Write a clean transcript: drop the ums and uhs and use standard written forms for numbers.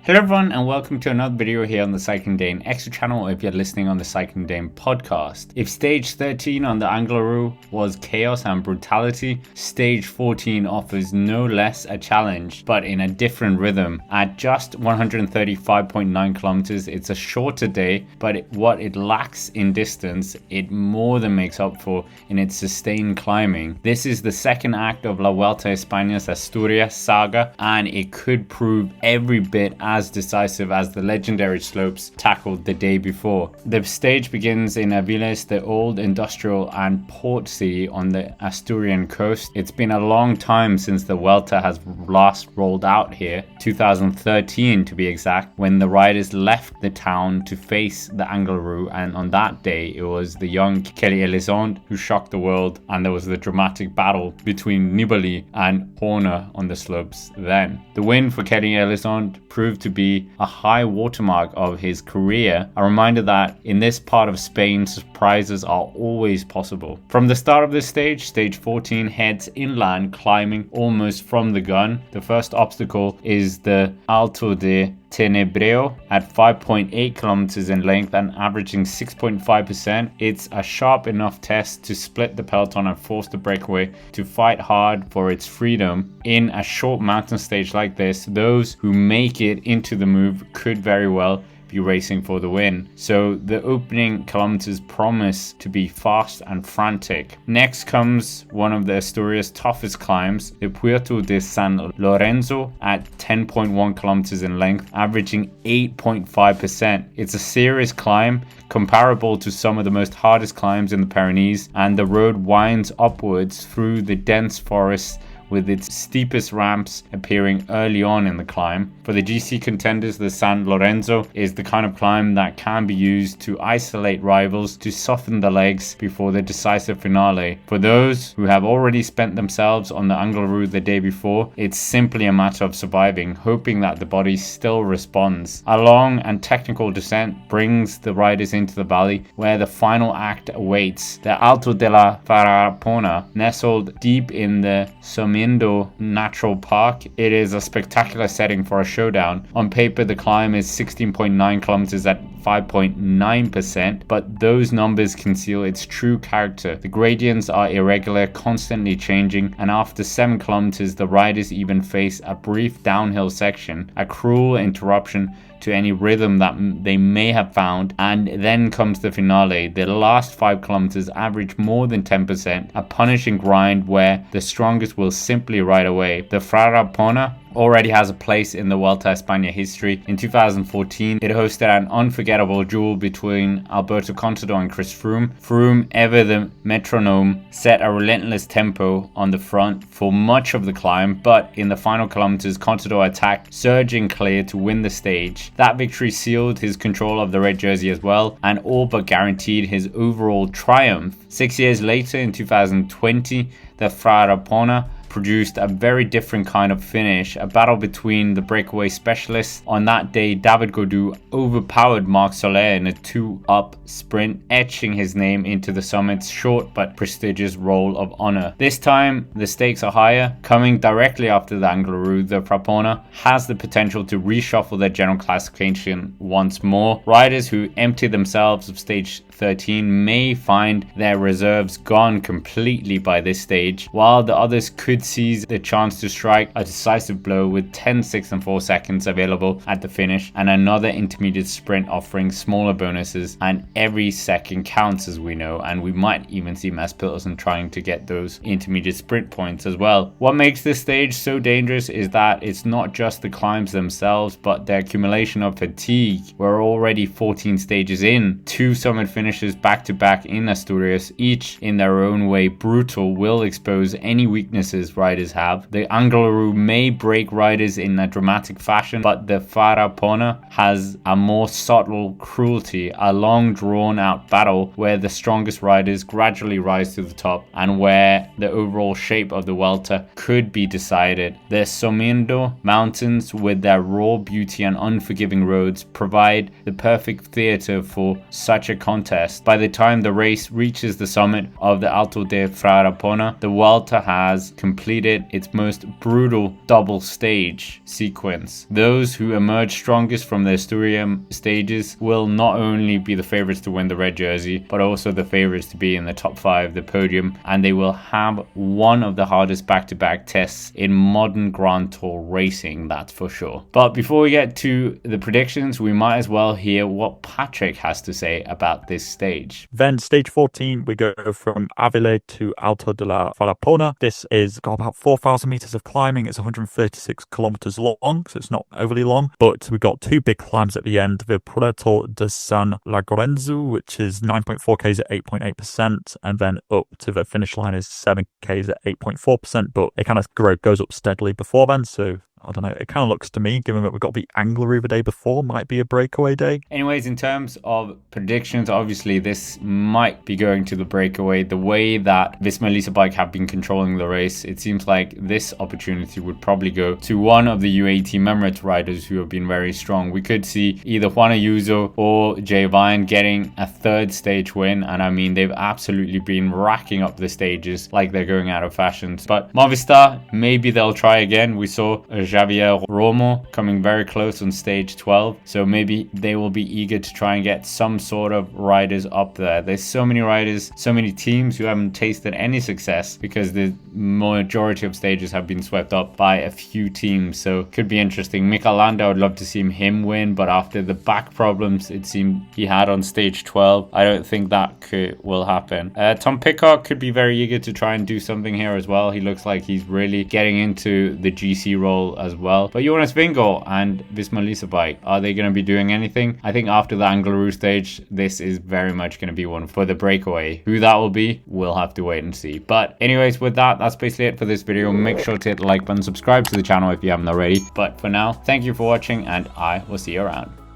Hello everyone and welcome to another video here on the Cycling Dane Extra channel, or if you're listening on the Cycling Dane podcast. If stage 13 on the Angliru was chaos and brutality, stage 14 offers no less a challenge, but in a different rhythm. At just 135.9 kilometers, it's a shorter day, but what it lacks in distance, it more than makes up for in its sustained climbing. This is the second act of La Vuelta a España's Asturias saga, and it could prove every bit as decisive as the legendary slopes tackled the day before. The stage begins in Avilés, the old industrial and port city on the Asturian coast. It's been a long time since the Vuelta has last rolled out here, 2013 to be exact, when the riders left the town to face the Angliru, and on that day it was the young Kelly Elizondo who shocked the world, and there was the dramatic battle between Nibali and Horner on the slopes then. The win for Kelly Elizondo proved to be a high watermark of his career, a reminder that in this part of Spain surprises are always possible. From the start of this stage, stage 14 heads inland, climbing almost from the gun. The first obstacle is the Alto de Tenebreo at 5.8 kilometers in length and averaging 6.5%. It's a sharp enough test to split the peloton and force the breakaway to fight hard for its freedom. In a short mountain stage like this, those who make it into the move could very well be racing for the win. So the opening kilometers promise to be fast and frantic. Next comes one of the Asturias' toughest climbs, the Puerto de San Lorenzo at 10.1 kilometers in length, averaging 8.5%. It's a serious climb, comparable to some of the most hardest climbs in the Pyrenees, and the road winds upwards through the dense forests, with its steepest ramps appearing early on in the climb. For the GC contenders, the San Lorenzo is the kind of climb that can be used to isolate rivals, to soften the legs before the decisive finale. For those who have already spent themselves on the Angliru the day before, it's simply a matter of surviving, hoping that the body still responds. A long and technical descent brings the riders into the valley, where the final act awaits. The Alto de la Farrapona, nestled deep in the Natural Park, it is a spectacular setting for a showdown. On paper, the climb is 16.9 kilometers at 5.9%, but those numbers conceal its true character. The gradients are irregular, constantly changing, and after 7 kilometers, the riders even face a brief downhill section, a cruel interruption to any rhythm that they may have found. And then comes the finale. The last 5 kilometers average more than 10%, a punishing grind where the strongest will simply ride away. The Farrapona already has a place in the Vuelta a España history. In 2014, it hosted an unforgettable duel between Alberto Contador and Chris Froome. Froome, ever the metronome, set a relentless tempo on the front for much of the climb, but in the final kilometers, Contador attacked, surging clear to win the stage. That victory sealed his control of the red jersey as well, and all but guaranteed his overall triumph. 6 years later, in 2020, the Farrapona produced a very different kind of finish, a battle between the breakaway specialists. On that day, David Gaudu overpowered Marc Soler in a 2-up sprint, etching his name into the summit's short but prestigious roll of honor. This time, the stakes are higher. Coming directly after the Angliru, the Farrapona has the potential to reshuffle their general classification once more. Riders who empty themselves of stage 13 may find their reserves gone completely by this stage, while the others could seize the chance to strike a decisive blow with 10, 6 and 4 seconds available at the finish, and another intermediate sprint offering smaller bonuses, and every second counts, as we know, and we might even see Mads Pedersen trying to get those intermediate sprint points as well. What makes this stage so dangerous is that it's not just the climbs themselves, but the accumulation of fatigue. We're already 14 stages in, 2 summit finishes back to back in Asturias, each in their own way brutal, will expose any weaknesses riders have. The Angliru may break riders in a dramatic fashion, but the Farrapona has a more subtle cruelty, a long drawn out battle where the strongest riders gradually rise to the top, and where the overall shape of the Vuelta could be decided. The Somiendo Mountains, with their raw beauty and unforgiving roads, provide the perfect theatre for such a contest. test. By the time the race reaches the summit of the Alto de Farrapona, the Vuelta has completed its most brutal double stage sequence. Those who emerge strongest from the Asturias stages will not only be the favorites to win the red jersey, but also the favorites to be in the top 5, the podium, and they will have one of the hardest back-to-back tests in modern Grand Tour racing, that's for sure. But before we get to the predictions, we might as well hear what Patrick has to say about this stage. Then stage 14, we go from Avila to Alto de la Farrapona. This is got about 4,000 meters of climbing. It's 136 kilometers long, so it's not overly long, but we've got 2 big climbs at the end. The Puerto de San Lorenzo, which is 9.4 k's at 8.8%, and then up to the finish line is 7 k's at 8.4%, but it kind of goes up steadily before then, so I don't know, it kind of looks to me, given that we've got the Angleroo the day before, might be a breakaway day. Anyways, in terms of predictions, obviously this might be going to the breakaway. The way that Visma Lease Bike have been controlling the race, it seems like this opportunity would probably go to one of the UAE Team Emirates riders who have been very strong. We could see either Juan Ayuso or Jay Vine getting a 3rd stage win, and I mean, they've absolutely been racking up the stages like they're going out of fashion. But Movistar, maybe they'll try again. We saw Javier Romo coming very close on stage 12, so maybe they will be eager to try and get some sort of riders up there. There's so many riders, so many teams who haven't tasted any success because the majority of stages have been swept up by a few teams, so could be interesting. Mikel Landa, I would love to see him win, but after the back problems it seemed he had on stage 12, I don't think that will happen. Tom Pidcock could be very eager to try and do something here as well. He looks like he's really getting into the GC role as well. But Jonas Vingegaard and Visma Lease Bike, are they going to be doing anything? I think after the Angleroo stage, this is very much going to be one for the breakaway. Who that will be, we'll have to wait and see. But anyways, with that, that's basically it for this video. Make sure to hit the like button, subscribe to the channel if you haven't already. But for now, thank you for watching, and I will see you around.